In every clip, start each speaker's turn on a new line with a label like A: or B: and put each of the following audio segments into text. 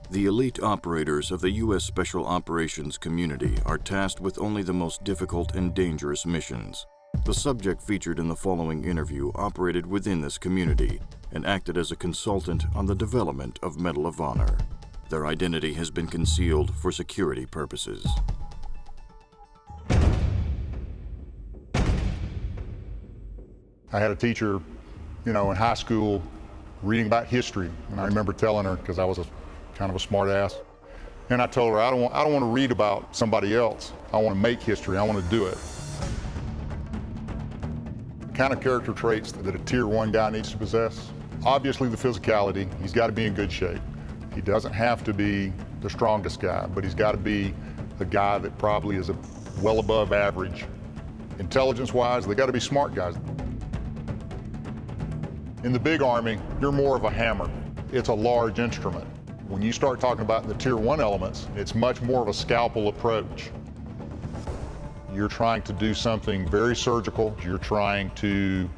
A: The elite operators of the U.S. Special Operations community are tasked with only the most difficult and dangerous missions. The subject featured in the following interview operated within this community and acted as a consultant on the development of Medal of Honor. Their identity has been concealed for security purposes.
B: I had a teacher, in high school reading about history, and I remember telling her, because I was kind of a smart ass, and I told her, I don't want to read about somebody else. I want to make history. I want to do it. The kind of character traits that a Tier 1 guy needs to possess: obviously the physicality. He's got to be in good shape. He doesn't have to be the strongest guy, but he's got to be a guy that probably is well above average. Intelligence-wise, they got to be smart guys. In the big Army, you're more of a hammer. It's a large instrument. When you start talking about the Tier 1 elements, it's much more of a scalpel approach. You're trying to do something very surgical. You're trying to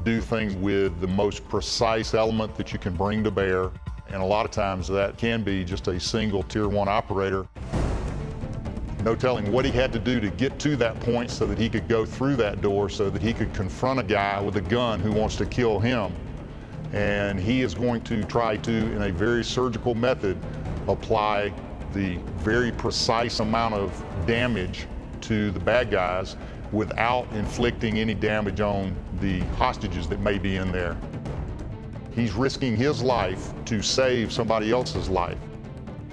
B: do things with the most precise element that you can bring to bear. And a lot of times that can be just a single Tier 1 operator. No telling what he had to do to get to that point so that he could go through that door, so that he could confront a guy with a gun who wants to kill him. And he is going to try to, in a very surgical method, apply the very precise amount of damage to the bad guys without inflicting any damage on the hostages that may be in there. He's risking his life to save somebody else's life.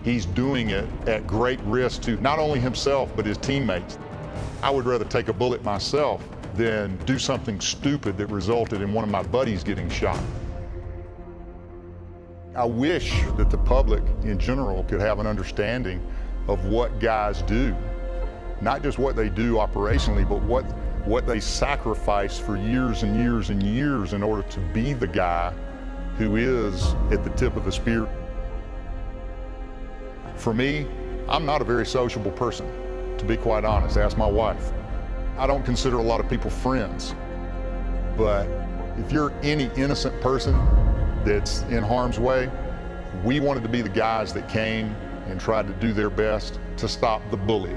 B: He's doing it at great risk to not only himself, but his teammates. I would rather take a bullet myself than do something stupid that resulted in one of my buddies getting shot. I wish that the public in general could have an understanding of what guys do. Not just what they do operationally, but what they sacrifice for years and years and years in order to be the guy who is at the tip of the spear. For me, I'm not a very sociable person, to be quite honest. Ask my wife. I don't consider a lot of people friends, but if you're any innocent person that's in harm's way, we wanted to be the guys that came and tried to do their best to stop the bully.